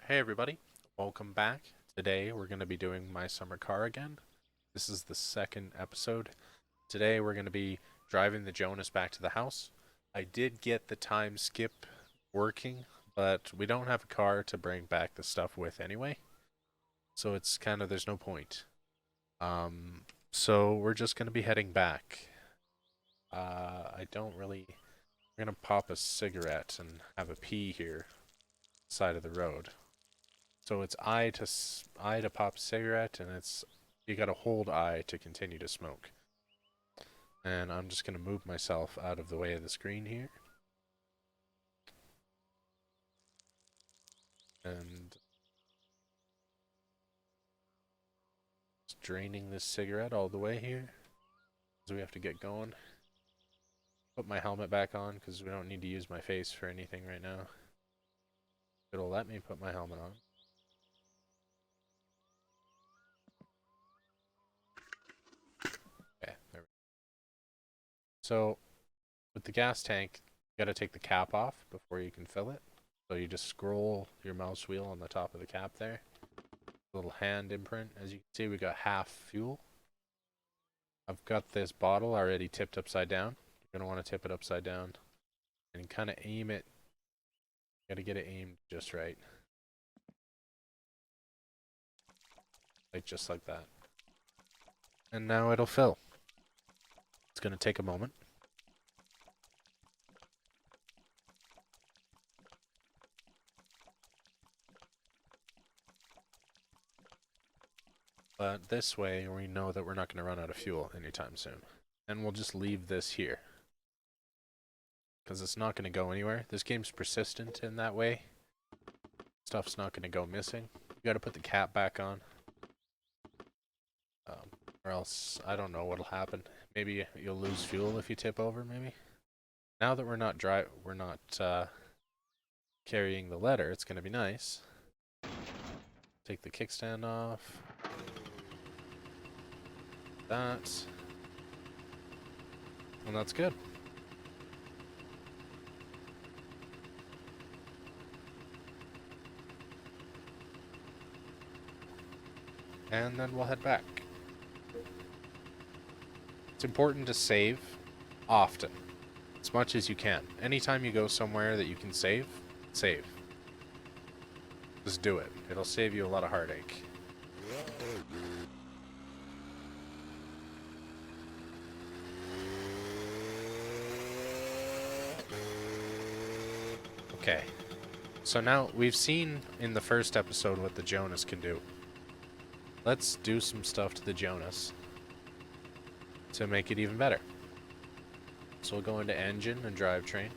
Hey everybody, welcome back. Today we're going to be doing my summer car again. This is the second episode. Today we're going to be driving the Jonas back to the house. I did get the time skip working, but we don't have a car to bring back the stuff with anyway. So it's kind of, there's no point. So we're just going to be heading back. I don't really, we're going to pop a cigarette and have a pee here, side of the road. So it's I to pop a cigarette, and it's you gotta hold I to continue to smoke. And I'm just gonna move myself out of the way of the screen here, and just draining this cigarette all the way here, because we have to get going. Put my helmet back on because we don't need to use my face for anything right now. It'll let me put my helmet on. Okay, there we go. So with the gas tank, you gotta take the cap off before you can fill it. So you just scroll your mouse wheel on the top of the cap there. Little hand imprint. As you can see, we got half fuel. I've got this bottle already tipped upside down. You're going to want to tip it upside down and kind of aim it. You got to get it aimed just right. Like just like that. And now it'll fill. It's going to take a moment. But this way, we know that we're not going to run out of fuel anytime soon. And we'll just leave this here, because it's not going to go anywhere. This game's persistent in that way. Stuff's not going to go missing. You got to put the cap back on. Or else, I don't know what'll happen. Maybe you'll lose fuel if you tip over, maybe? Now that we're not carrying the letter, it's going to be nice. Take the kickstand off. That. And that's good. And then we'll head back. It's important to save often, as much as you can. Anytime you go somewhere that you can save, save. Just do it. It'll save you a lot of heartache. Okay. So now, we've seen in the first episode what the Jonas can do. Let's do some stuff to the Jonas to make it even better. So we'll go into engine and drivetrain.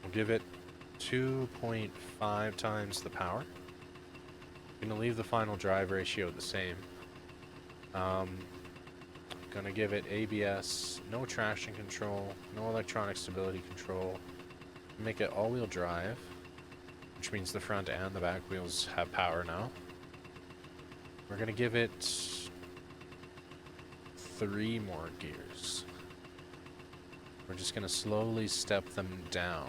We'll give it 2.5 times the power. I'm gonna leave the final drive ratio the same. Gonna give it ABS, no traction control, no electronic stability control. Make it all-wheel drive, which means the front and the back wheels have power now. We're gonna give it 3 more gears. We're just gonna slowly step them down.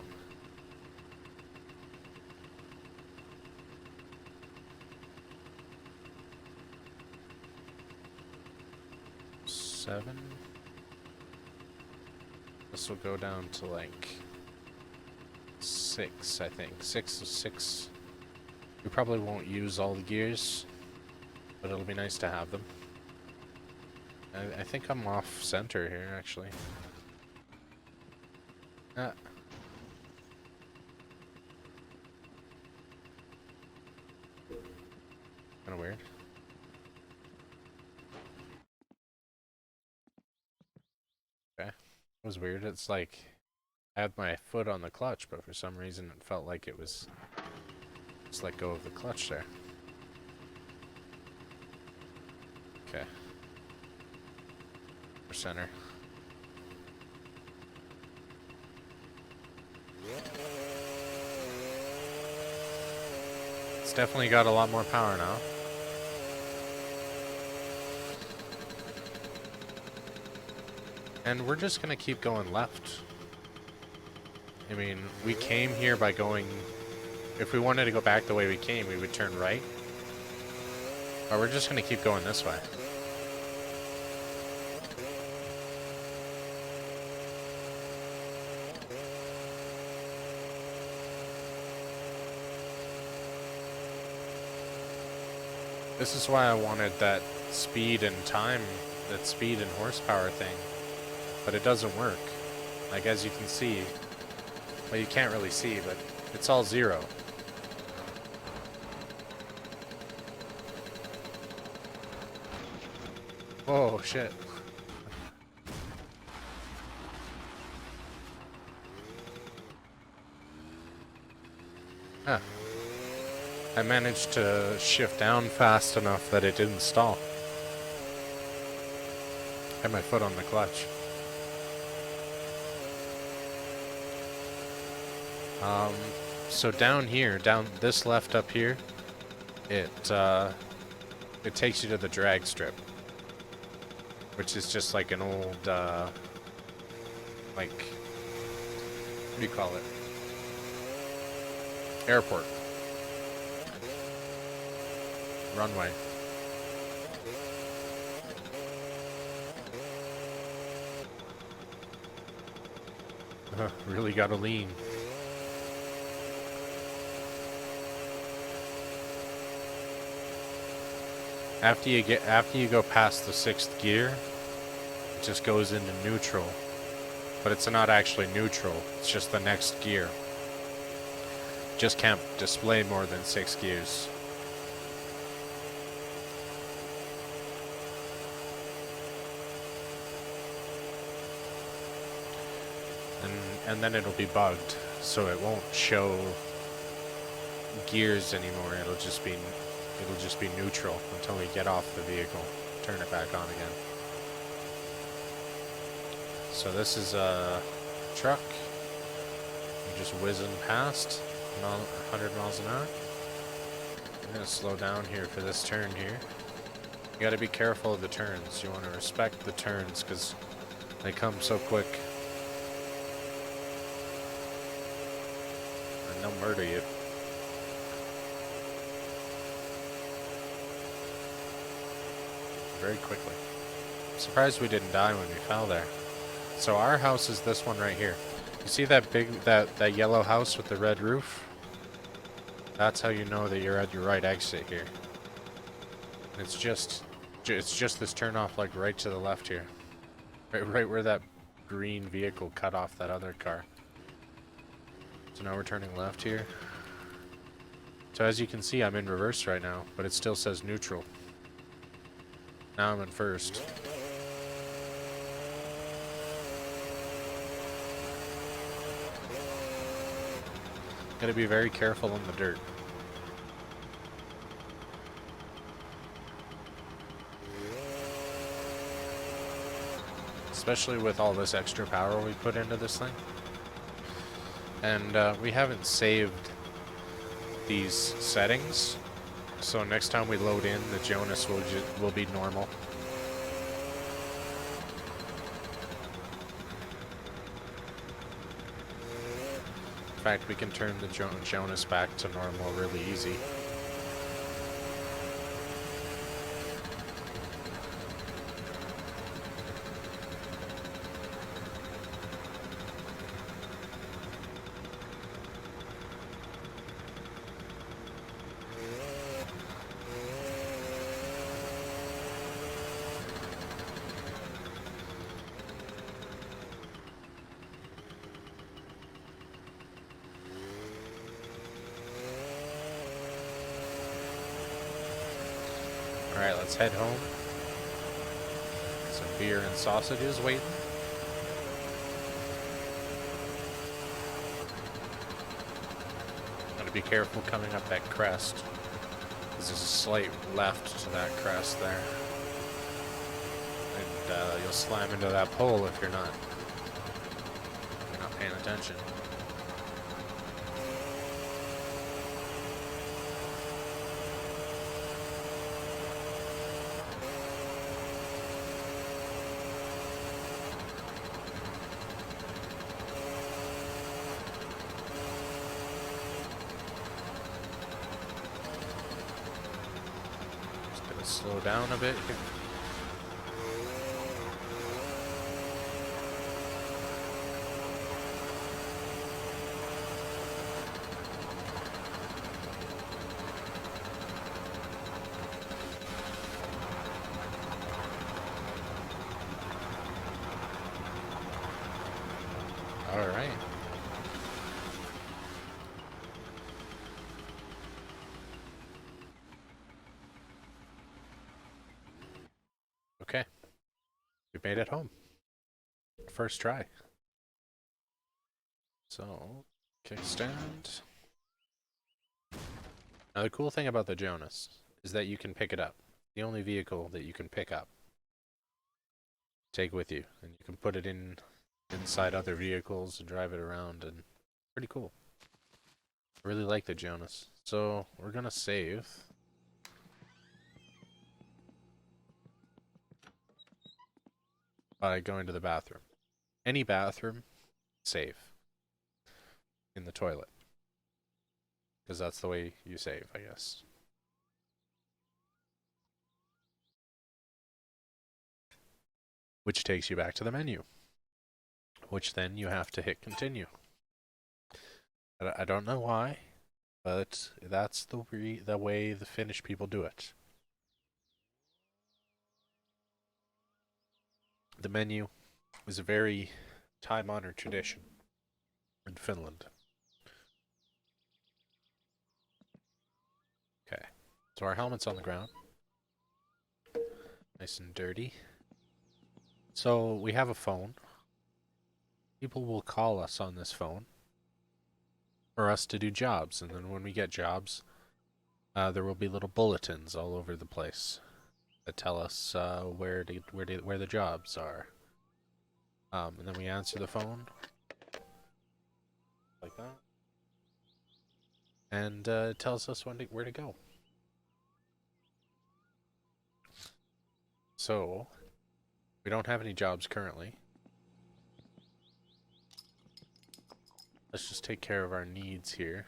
Seven. This will go down to like 6, I think. 6. We probably won't use all the gears, but it'll be nice to have them. I think I'm off center here, actually. Kind of weird. Okay. It was weird. It's like I had my foot on the clutch, but for some reason it felt like it was just let go of the clutch there. Okay. For center. It's definitely got a lot more power now. And we're just gonna keep going left. I mean, we came here by going if we wanted to go back the way we came, we would turn right. But we're just going to keep going this way. This is why I wanted that speed and time, that speed and horsepower thing. But it doesn't work. Like, as you can see, well, you can't really see, but it's all 0. Oh, shit. Huh. I managed to shift down fast enough that it didn't stall. I had my foot on the clutch. So down here, down this left up here, it takes you to the drag strip, which is just like an old, like, what do you call it? Airport. Runway. Really gotta lean. After you go past the 6th gear, it just goes into neutral. But it's not actually neutral, it's just the next gear. Just can't display more than 6 gears. And then it'll be bugged, so it won't show gears anymore. It'll just be neutral until we get off the vehicle. Turn it back on again. So this is a truck. We're just whizzing past 100 miles an hour. I'm gonna slow down here for this turn here. You gotta be careful of the turns. You want to respect the turns because they come so quick. And they'll murder you. Very quickly. I'm surprised we didn't die when we fell there. So our house is this one right here. You see that that yellow house with the red roof? That's how you know that you're at your right exit here. It's just this turn off, like right to the left here. Right where that green vehicle cut off that other car. So now we're turning left here. So as you can see, I'm in reverse right now, but it still says neutral. Now I'm in first. Gotta be very careful in the dirt. Especially with all this extra power we put into this thing. And we haven't saved these settings. So next time we load in, the jonnez will be normal. In fact, we can turn the jonnez back to normal really easy. Alright, let's head home. Some beer and sausages waiting. Gotta be careful coming up that crest, because there's a slight left to that crest there. And you'll slam into that pole if you're not paying attention. slow down a bit here. All right. Okay. We made it home. First try. So, kickstand. Now the cool thing about the Jonas is that you can pick it up. The only vehicle that you can pick up, take with you, and you can put it inside other vehicles and drive it around, and pretty cool. I really like the Jonas. So we're gonna save. By going to the bathroom. Any bathroom, save. In the toilet. Because that's the way you save, I guess. Which takes you back to the menu. Which then you have to hit continue. I don't know why, but that's the way the Finnish people do it. The menu is a very time-honored tradition in Finland. Okay, so our helmet's on the ground. Nice and dirty. So we have a phone. People will call us on this phone for us to do jobs, and then when we get jobs, there will be little bulletins all over the place that tell us where the jobs are. And then we answer the phone like that, and it tells us where to go. So we don't have any jobs currently. Let's just take care of our needs here.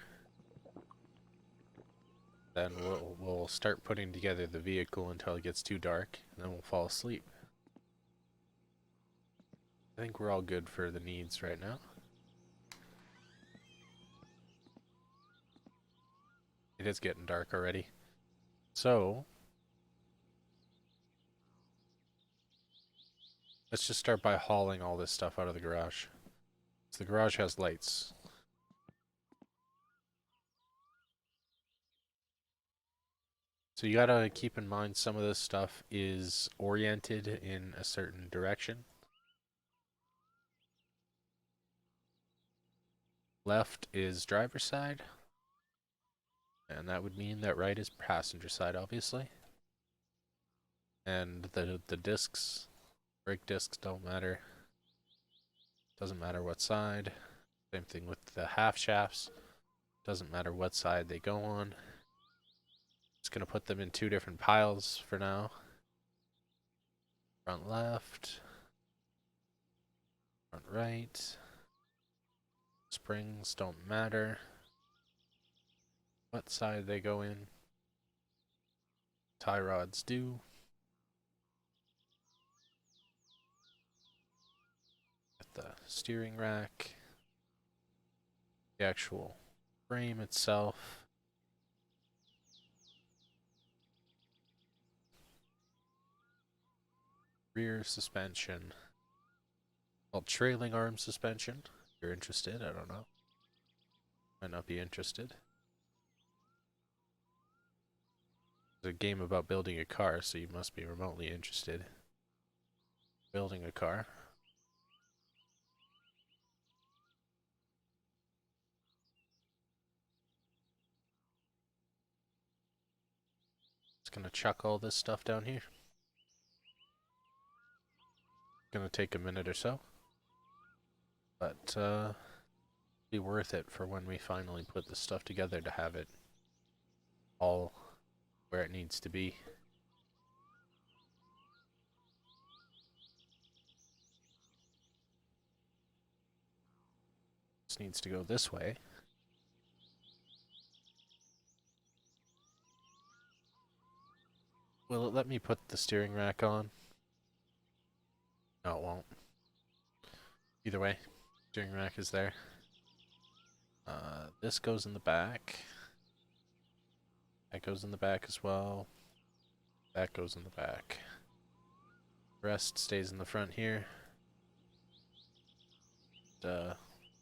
Then we'll start putting together the vehicle until it gets too dark, and then we'll fall asleep. I think we're all good for the needs right now. It is getting dark already. So let's just start by hauling all this stuff out of the garage. So the garage has lights. So you gotta keep in mind some of this stuff is oriented in a certain direction. Left is driver's side. And that would mean that right is passenger side, obviously. And the discs, brake discs don't matter. Doesn't matter what side. Same thing with the half shafts. Doesn't matter what side they go on. Just gonna put them in two different piles for now. Front left. Front right. Springs don't matter what side they go in. Tie rods do. At the steering rack. The actual frame itself. Rear suspension. Well, trailing arm suspension. If you're interested, I don't know. Might not be interested. It's a game about building a car, so you must be remotely interested. Building a car. Just gonna chuck all this stuff down here. Gonna take a minute or so. But, be worth it for when we finally put this stuff together to have it all where it needs to be. This needs to go this way. Will it let me put the steering rack on? No, it won't. Either way, steering rack is there. This goes in the back. That goes in the back as well. That goes in the back. The rest stays in the front here.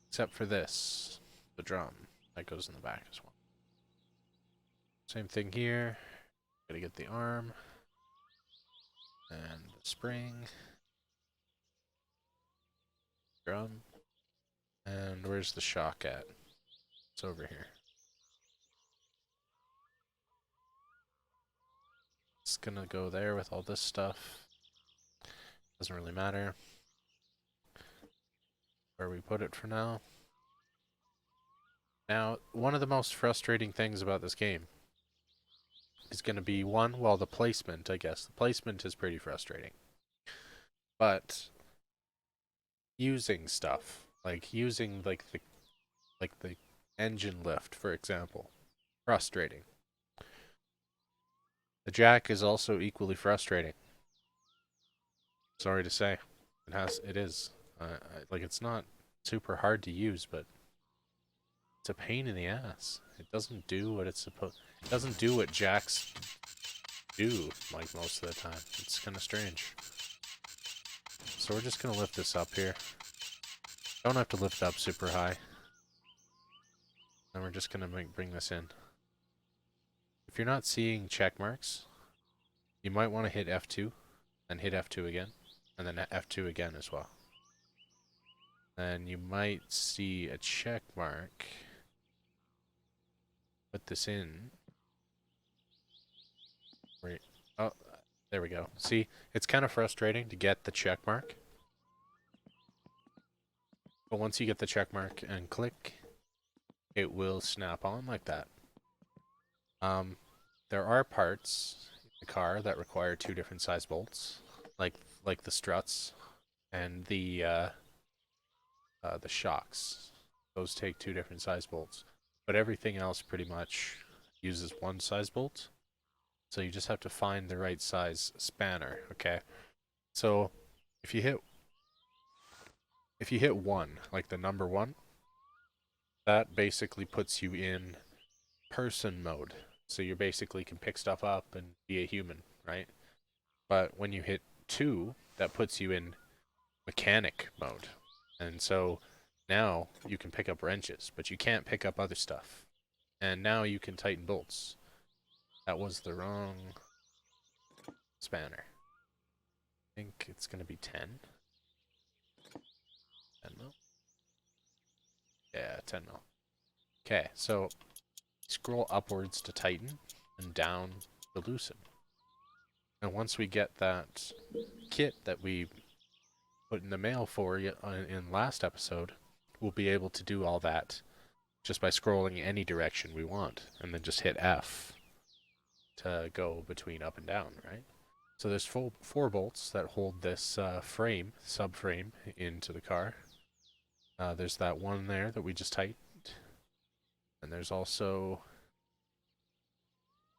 Except for this, the drum. That goes in the back as well. Same thing here. Gotta get the arm. And the spring. Drum. And where's the shock at? It's over here. It's gonna go there with all this stuff. Doesn't really matter where we put it for now. Now, one of the most frustrating things about this game is going to be well, the placement, I guess. The placement is pretty frustrating. But using stuff, like using like the engine lift, for example, frustrating. The jack is also equally frustrating. Sorry to say, it is. Like it's not super hard to use, but it's a pain in the ass. It doesn't do what it's supposed. It doesn't do what jacks do, like most of the time. It's kind of strange. So we're just gonna lift this up here. Don't have to lift up super high. And we're just gonna bring this in. If you're not seeing check marks, you might want to hit F2, then hit F2 again, and then F2 again as well. Then you might see a check mark. Put this in. Wait. Oh, there we go. See, it's kind of frustrating to get the check mark. But once you get the check mark and click, it will snap on like that. There are parts in the car that require 2 different size bolts, like the struts and the shocks. Those take 2 different size bolts, but everything else pretty much uses 1 size bolt. So you just have to find the right size spanner. Okay, so if you hit 1, like the number 1, that basically puts you in person mode. So you basically can pick stuff up and be a human, right? But when you hit 2, that puts you in mechanic mode. And so now you can pick up wrenches, but you can't pick up other stuff. And now you can tighten bolts. That was the wrong spanner. I think it's going to be 10. 10 mil? Yeah, 10 mil. Okay, so scroll upwards to tighten and down to loosen. And once we get that kit that we put in the mail for you in last episode, we'll be able to do all that just by scrolling any direction we want, and then just hit F to go between up and down, right? So there's 4 bolts that hold this subframe into the car. There's that one there that we just tightened, and there's also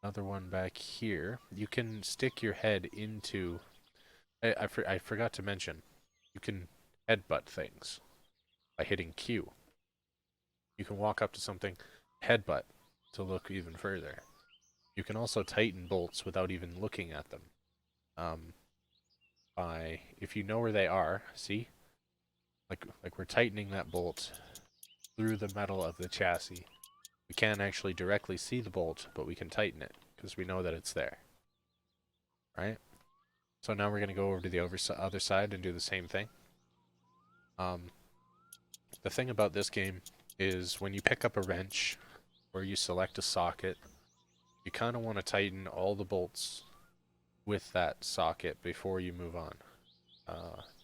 another one back here. You can stick your head into... I forgot to mention, you can headbutt things by hitting Q. You can walk up to something, headbutt to look even further. You can also tighten bolts without even looking at them. If you know where they are, see? Like we're tightening that bolt through the metal of the chassis. We can't actually directly see the bolt, but we can tighten it because we know that it's there. Right? So now we're going to go over to the other side and do the same thing. The thing about this game is when you pick up a wrench or you select a socket, you kind of want to tighten all the bolts with that socket before you move on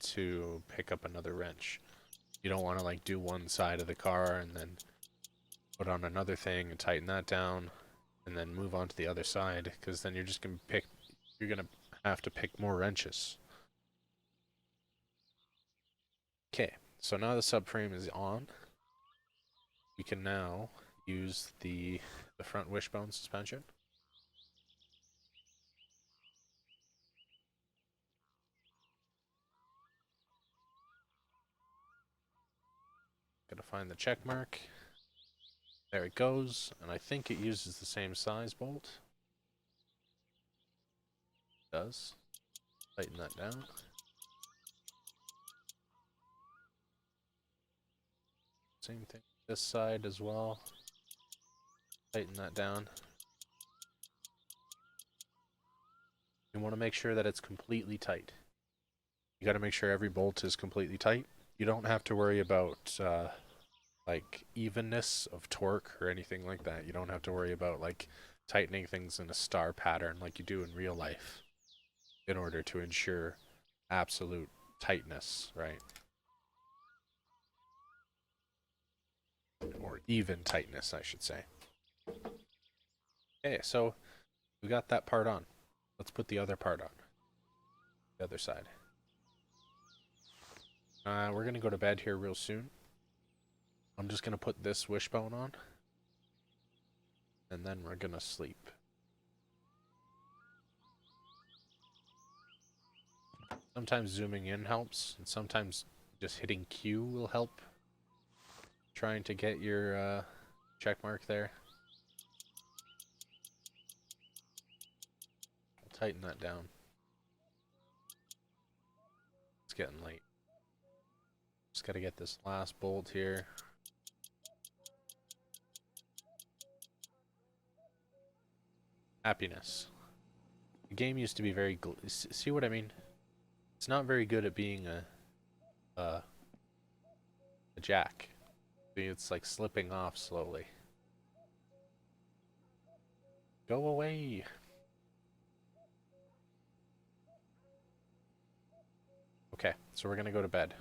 to pick up another wrench. You don't want to like do one side of the car and then put on another thing and tighten that down and then move on to the other side, because then you're just going to have to pick more wrenches. Okay, so now the subframe is on. We can now use the front wishbone suspension. find the check mark. There it goes, and I think it uses the same size bolt. It does. Tighten that down. Same thing this side as well. Tighten that down. You want to make sure that it's completely tight. You got to make sure every bolt is completely tight. You don't have to worry about like evenness of torque or anything like that. You don't have to worry about like tightening things in a star pattern like you do in real life in order to ensure absolute tightness, right? Or even tightness, I should say. Okay, so we got that part on. Let's put the other part on. The other side. We're going to go to bed here real soon. I'm just going to put this wishbone on. And then we're going to sleep. Sometimes zooming in helps, and sometimes just hitting Q will help. Trying to get your check mark there. I'll tighten that down. It's getting late. Just gotta get this last bolt here. Happiness. The game used to be very... See what I mean? It's not very good at being a jack. It's like slipping off slowly. Go away! Okay, so we're gonna go to bed.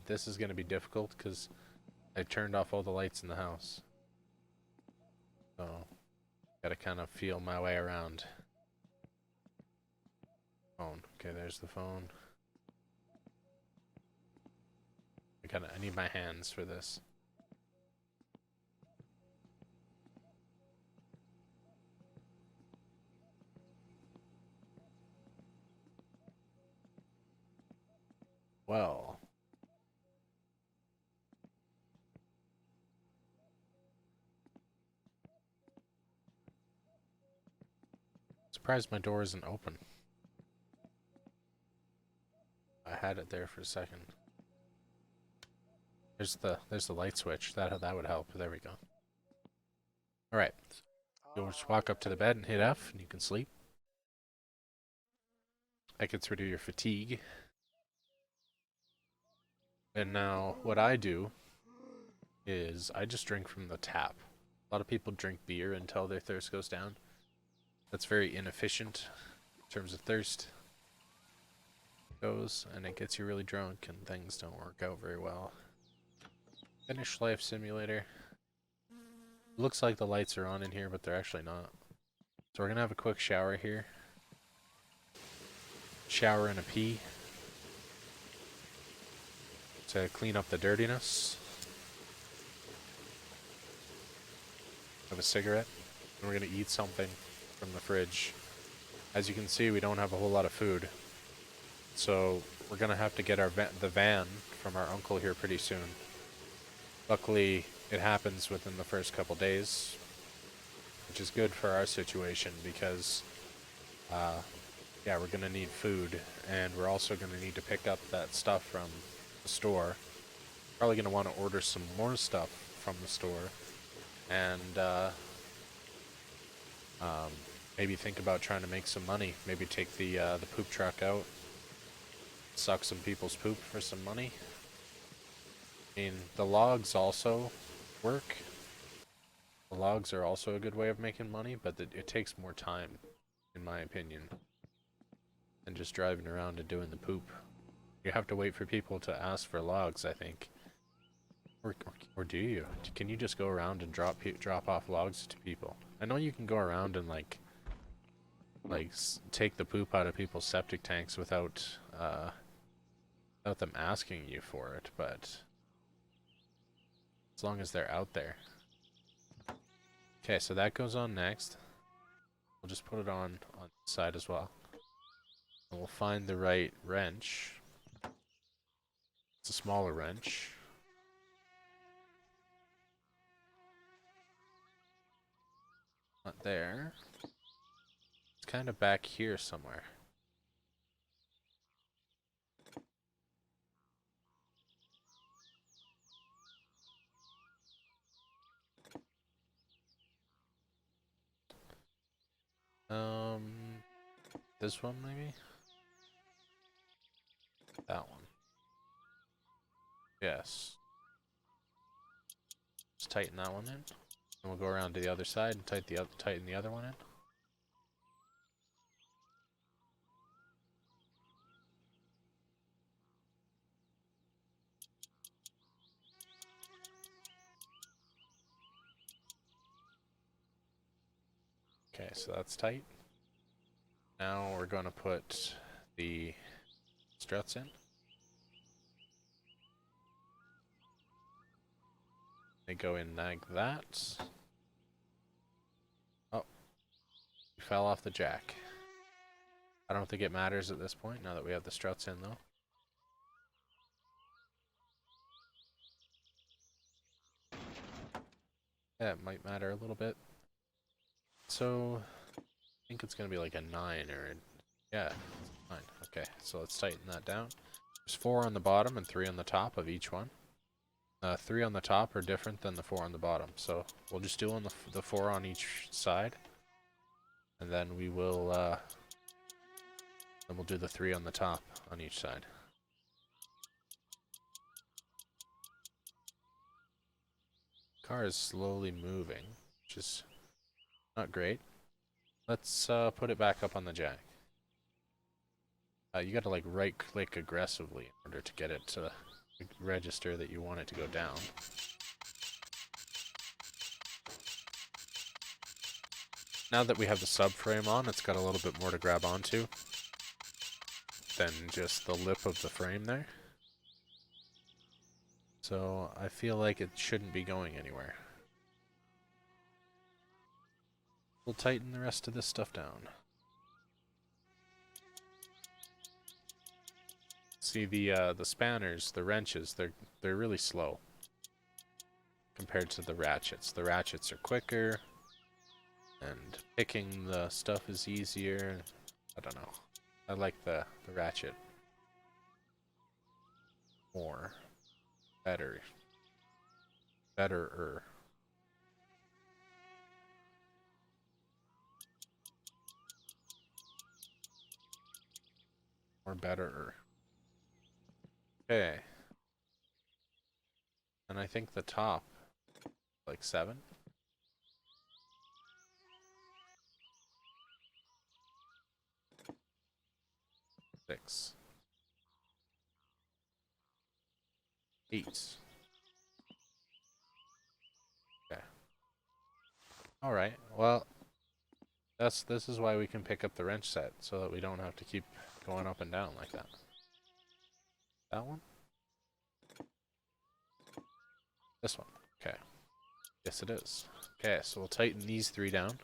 This is gonna be difficult because I turned off all the lights in the house. So, gotta kind of feel my way around. Phone. Okay, there's the phone. I need my hands for this. Well. Surprised my door isn't open. I had it there for a second. There's the light switch. That would help. There we go. All right. You'll just walk up to the bed and hit F, and you can sleep. That gets rid of your fatigue. And now, what I do is I just drink from the tap. A lot of people drink beer until their thirst goes down. That's very inefficient in terms of thirst goes, and it gets you really drunk, and things don't work out very well. Finish Life Simulator. Looks like the lights are on in here, but they're actually not. So we're gonna have a quick shower here. Shower and a pee to clean up the dirtiness. Have a cigarette, and we're gonna eat something from the fridge. As you can see, we don't have a whole lot of food, so we're gonna have to get the van from our uncle here pretty soon. Luckily, it happens within the first couple days, which is good for our situation because, yeah, we're gonna need food, and we're also gonna need to pick up that stuff from the store. Probably gonna want to order some more stuff from the store, and maybe think about trying to make some money. Maybe take the poop truck out, suck some people's poop for some money. I mean, the logs also work. The logs are also a good way of making money, but it takes more time, in my opinion, than just driving around and doing the poop. You have to wait for people to ask for logs, I think. Or do you? Can you just go around and drop off logs to people? I know you can go around and like take the poop out of people's septic tanks without them asking you for it, but as long as they're out there. Okay, so that goes on next. We'll just put it on the side as well. And we'll find the right wrench. It's a smaller wrench. Not there. It's kind of back here somewhere. This one maybe? That one. Yes. Just tighten that one in. And we'll go around to the other side and tighten the other one in. Okay, so that's tight. Now we're going to put the struts in. They go in like that. Oh, we fell off the jack. I don't think it matters at this point now that we have the struts in though. Yeah, it might matter a little bit. So, I think it's going to be like a 9 or a, yeah, 9. Okay, so let's tighten that down. There's 4 on the bottom and 3 on the top of each one. 3 on the top are different than the 4 on the bottom, so we'll just do on the 4 on each side, and then we will then we'll do the 3 on the top on each side. Car is slowly moving, which is not great. Let's put it back up on the jack. You gotta like right click aggressively in order to get it to register that you want it to go down. Now that we have the subframe on, it's got a little bit more to grab onto than just the lip of the frame there. So I feel like it shouldn't be going anywhere. We'll tighten the rest of this stuff down. See the spanners, the wrenches, they're really slow compared to the ratchets. The ratchets are quicker, and picking the stuff is easier. I don't know. I like the ratchet more. Better. Betterer. Or betterer. Okay. And I think the top, like 7. 6. 8. Okay. Alright, well, this is why we can pick up the wrench set, so that we don't have to keep going up and down like that. That one? This one. Okay. Yes, it is. Okay, so we'll tighten these 3 down.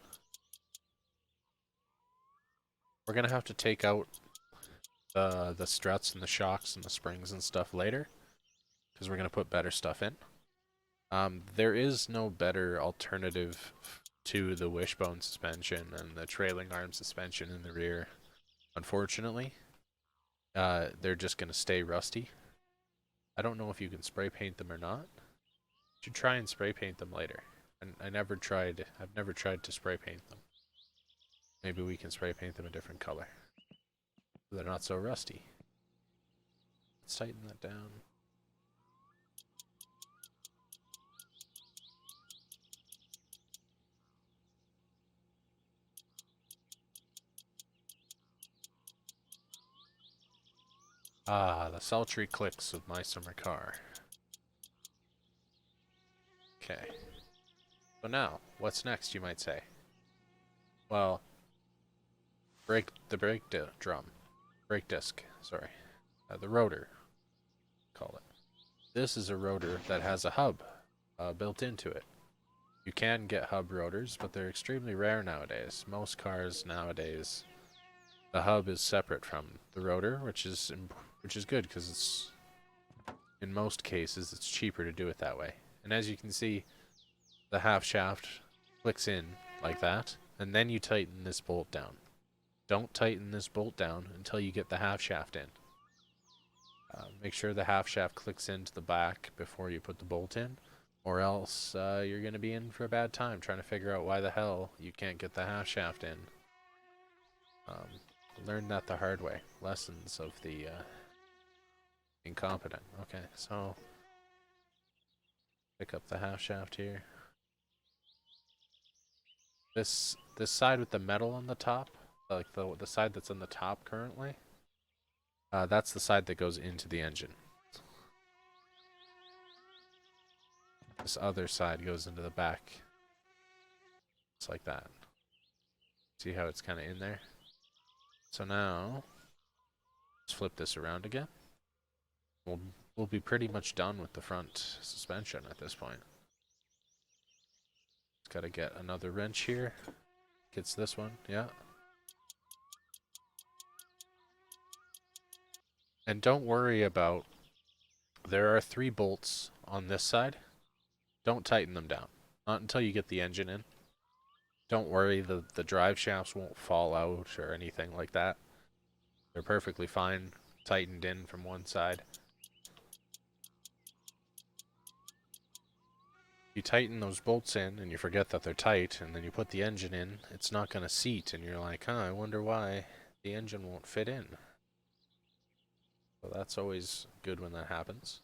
We're gonna have to take out the struts and the shocks and the springs and stuff later, because we're gonna put better stuff in. There is no better alternative to the wishbone suspension and the trailing arm suspension in the rear. Unfortunately, they're just gonna stay rusty. I don't know if you can spray paint them or not. You should try and spray paint them later. And I've never tried to spray paint them. Maybe we can spray paint them a different color, so they're not so rusty. Let's tighten that down. Ah, the sultry clicks of my summer car. Okay. So now, what's next, you might say? Well, brake disc, sorry. The rotor, call it. This is a rotor that has a hub built into it. You can get hub rotors, but they're extremely rare nowadays. Most cars nowadays, the hub is separate from the rotor, which is good because it's, in most cases, it's cheaper to do it that way. And as you can see, the half shaft clicks in like that, and then you tighten this bolt down. Don't tighten this bolt down until you get the half shaft in. Make sure the half shaft clicks into the back before you put the bolt in, or else you're going to be in for a bad time trying to figure out why the hell you can't get the half shaft in. Learned that the hard way. Lessons of the incompetent. Okay, so pick up the half shaft here. This side with the metal on the top, like the side that's on the top currently, that's the side that goes into the engine. This other side goes into the back. Just like that. See how it's kind of in there? So now, let's flip this around again. We'll be pretty much done with the front suspension at this point. Just gotta get another wrench here. Gets this one, yeah. And don't worry about, there are 3 bolts on this side. Don't tighten them down. Not until you get the engine in. Don't worry, the drive shafts won't fall out or anything like that. They're perfectly fine, tightened in from one side. You tighten those bolts in and you forget that they're tight, and then you put the engine in, it's not going to seat, and you're like, I wonder why the engine won't fit in. So that's always good when that happens.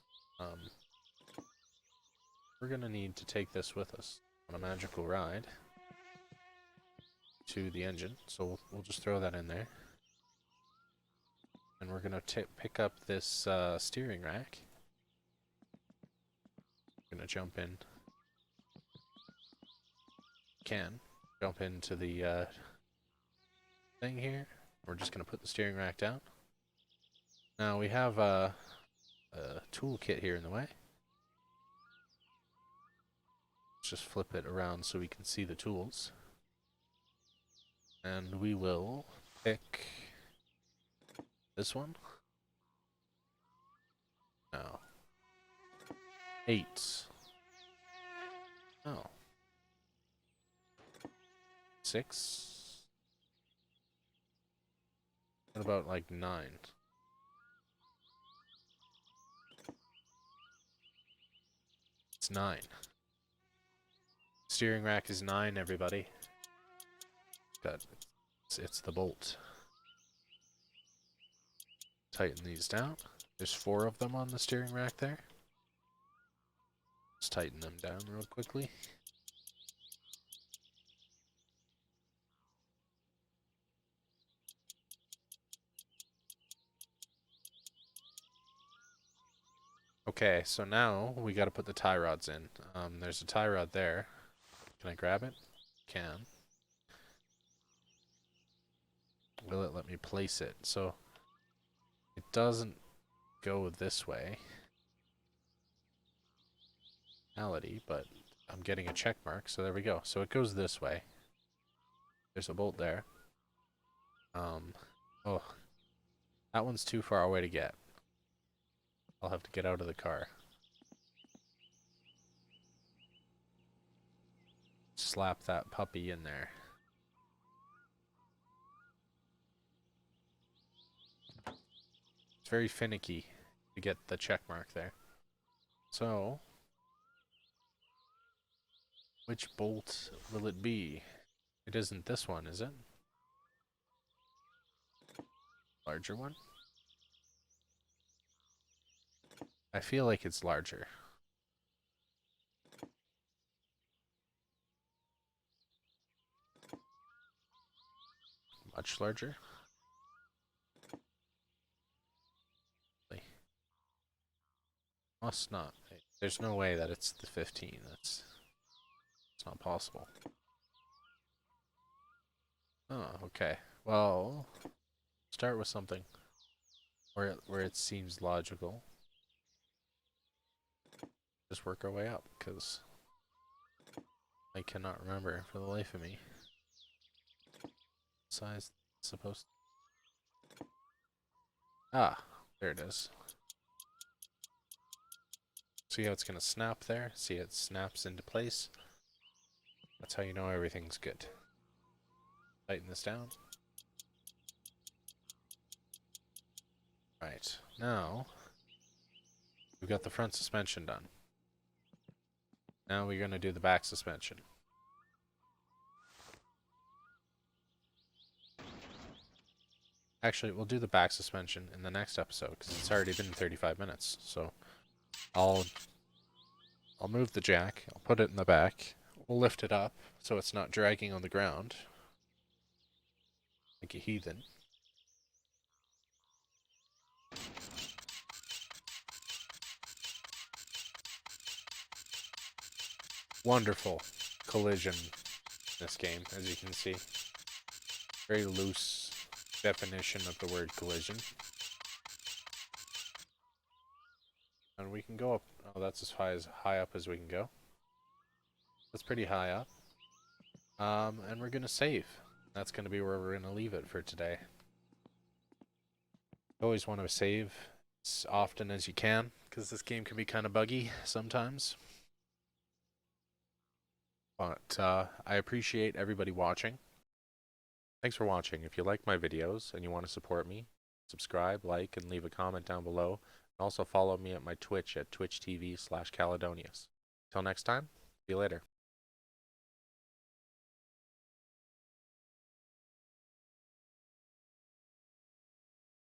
We're going to need to take this with us on a magical ride to the engine, so we'll just throw that in there. And we're going to pick up this steering rack. We're going to jump in. Jump into the thing here. We're just going to put the steering rack down. Now we have a tool kit here in the way. Let's just flip it around so we can see the tools. And we will pick this one. No. 8. Oh. 6. What about like 9? It's 9. Steering rack is 9, everybody. But it's the bolt. Tighten these down. There's 4 of them on the steering rack there. Let's tighten them down real quickly. Okay, so now we got to put the tie rods in. There's a tie rod there. Can I grab it? Can. Will it let me place it? So it doesn't go this way. But I'm getting a check mark, so there we go. So it goes this way. There's a bolt there. Oh, that one's too far away to get. I'll have to get out of the car. Slap that puppy in there. It's very finicky to get the check mark there. So, which bolt will it be? It isn't this one, is it? Larger one? I feel like it's larger. Much larger? Must not. There's no way that it's the 15. It's not possible. Oh, okay. Well, start with something where it seems logical. Just work our way up, because I cannot remember for the life of me. Size supposed to... Ah, there it is. See how it's going to snap there? See, it snaps into place. That's how you know everything's good. Tighten this down. Right, now we've got the front suspension done. Now we're going to do the back suspension. Actually, we'll do the back suspension in the next episode because it's already been 35 minutes. So I'll move the jack. I'll put it in the back. We'll lift it up so it's not dragging on the ground like a heathen. Wonderful collision in this game, as you can see. Very loose definition of the word collision. And we can go up. Oh, that's as high up as we can go. That's pretty high up. And we're going to save. That's going to be where we're going to leave it for today. You always want to save as often as you can, because this game can be kind of buggy sometimes. But I appreciate everybody watching. Thanks for watching. If you like my videos and you want to support me, subscribe, like, and leave a comment down below. And also follow me at my Twitch at twitch.tv/Caledonius. Till next time, see you later.